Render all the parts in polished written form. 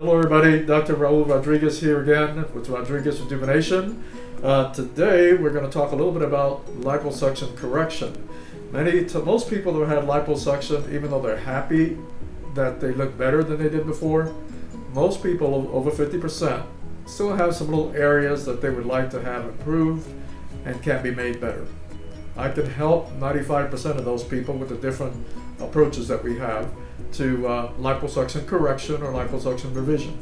Hello everybody, Dr. Raul Rodriguez here again with Rodriguez Rejuvenation. Today we're going to talk a little bit about liposuction correction. Most people who had liposuction, even though they're happy that they look better than they did before, most people, over 50%, still have some little areas that they would like to have improved and can be made better. I can help 95% of those people with the different approaches that we have to liposuction correction or liposuction revision.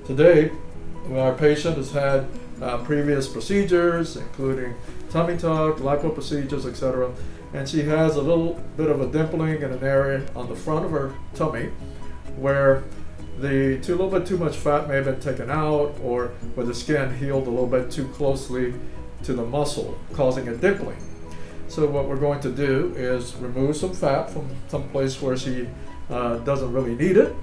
Today, our patient has had previous procedures, including tummy tuck, lipo procedures, etc. And she has a little bit of a dimpling in an area on the front of her tummy where a little bit too much fat may have been taken out, or where the skin healed a little bit too closely to the muscle, causing a dimpling. So what we're going to do is remove some fat from some place where she doesn't really need it.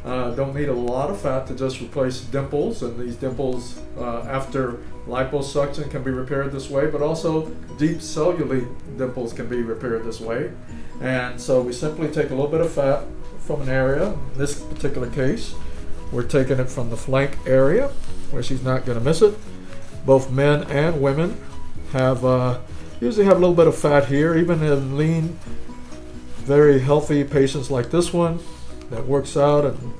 Don't need a lot of fat to just replace dimples, and these dimples after liposuction can be repaired this way, but also deep cellulite dimples can be repaired this way. And so we simply take a little bit of fat from an area. In this particular case, we're taking it from the flank area where she's not going to miss it. Both men and women usually have a little bit of fat here, even in lean, very healthy patients like this one that works out and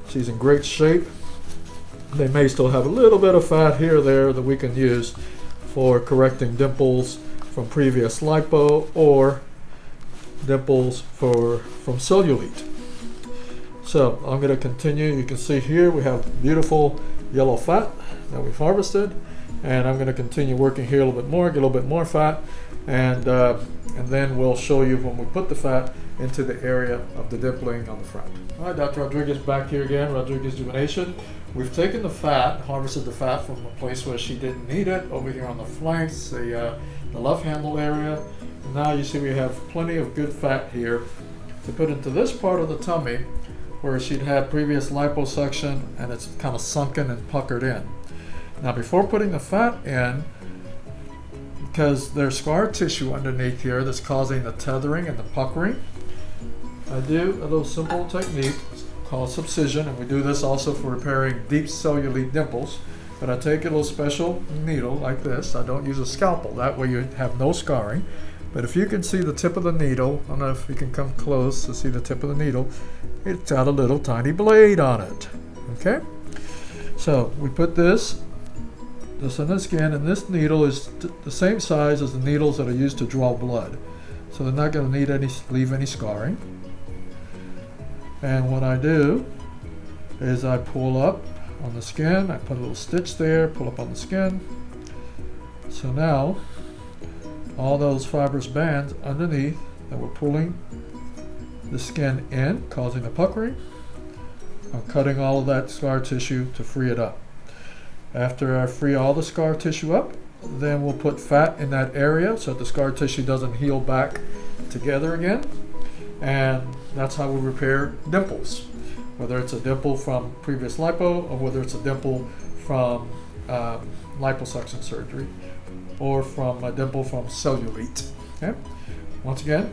she's in great shape. They may still have a little bit of fat here or there that we can use for correcting dimples from previous lipo or dimples from cellulite. So I'm going to continue. You can see here we have beautiful yellow fat that we've harvested, and I'm going to continue working here a little bit more, get a little bit more fat, and then we'll show you when we put the fat into the area of the dimpling on the front. All right, Dr. Rodriguez back here again, Rodriguez Rejuvenation. We've taken the fat, harvested the fat from a place where she didn't need it, over here on the flanks, the love handle area. And now you see we have plenty of good fat here to put into this part of the tummy where she'd had previous liposuction and it's kind of sunken and puckered in. Now before putting the fat in, because there's scar tissue underneath here that's causing the tethering and the puckering, I do a little simple technique called subcision, and we do this also for repairing deep cellulite dimples. But I take a little special needle like this. I don't use a scalpel, that way you have no scarring. But if you can see the tip of the needle, I don't know if you can come close to see the tip of the needle, it's got a little tiny blade on it. Okay? So we put this in the skin, and this needle is the same size as the needles that are used to draw blood. So they're not going to leave any scarring. And what I do is I pull up on the skin, I put a little stitch there, pull up on the skin. So now all those fibrous bands underneath that were pulling the skin in, causing the puckering, I'm cutting all of that scar tissue to free it up. After I free all the scar tissue up, then we'll put fat in that area so that the scar tissue doesn't heal back together again. And that's how we repair dimples, whether it's a dimple from previous lipo or whether it's a dimple from liposuction surgery or from a dimple from cellulite. Okay? Once again,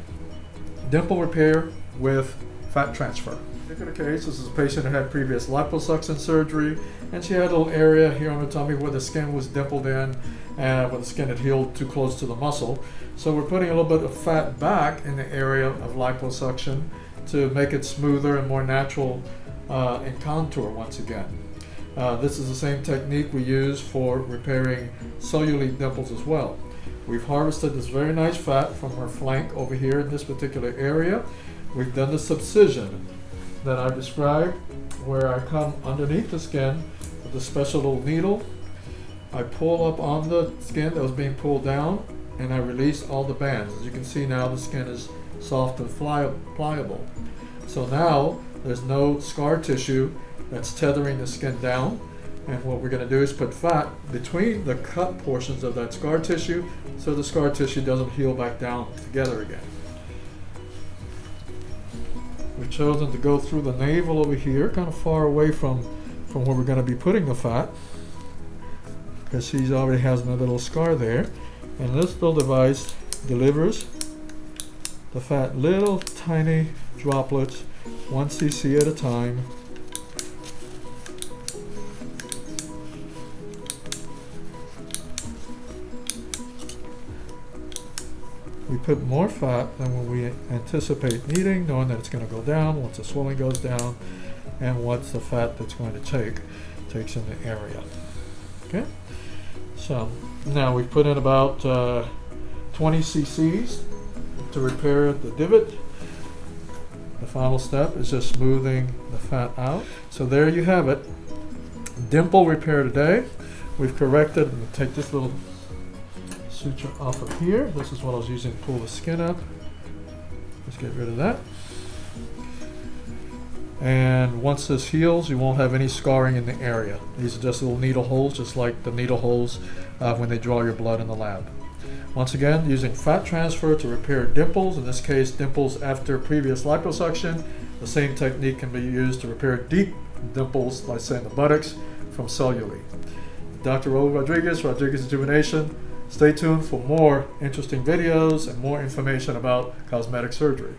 dimple repair with fat transfer. In this particular case, this is a patient who had previous liposuction surgery, and she had a little area here on her tummy where the skin was dimpled in and where the skin had healed too close to the muscle. So we're putting a little bit of fat back in the area of liposuction to make it smoother and more natural in contour once again. This is the same technique we use for repairing cellulite dimples as well. We've harvested this very nice fat from her flank over here in this particular area. We've done the subcision that I described, where I come underneath the skin with a special little needle. I pull up on the skin that was being pulled down, and I release all the bands. As you can see now, the skin is soft and pliable. So now there's no scar tissue that's tethering the skin down, and what we're going to do is put fat between the cut portions of that scar tissue so the scar tissue doesn't heal back down together again. We've chosen to go through the navel over here, kind of far away from where we're going to be putting the fat, because she already has another little scar there. And this little device delivers the fat, little tiny droplets, 1 cc at a time, put more fat than what we anticipate needing, knowing that it's going to go down once the swelling goes down, and what's the fat that's going to takes in the area. Okay, so now we've put in about 20 cc's to repair the divot. The final step is just smoothing the fat out. So there you have it. Dimple repair today. We've corrected. I'm going to take this little suture off of here. This is what I was using to pull the skin up. Let's get rid of that. And once this heals, you won't have any scarring in the area. These are just little needle holes, just like the needle holes when they draw your blood in the lab. Once again, using fat transfer to repair dimples, in this case dimples after previous liposuction. The same technique can be used to repair deep dimples, like say in the buttocks, from cellulite. Dr. Raul Rodriguez, Rodriguez Rejuvenation. Stay tuned for more interesting videos and more information about cosmetic surgery.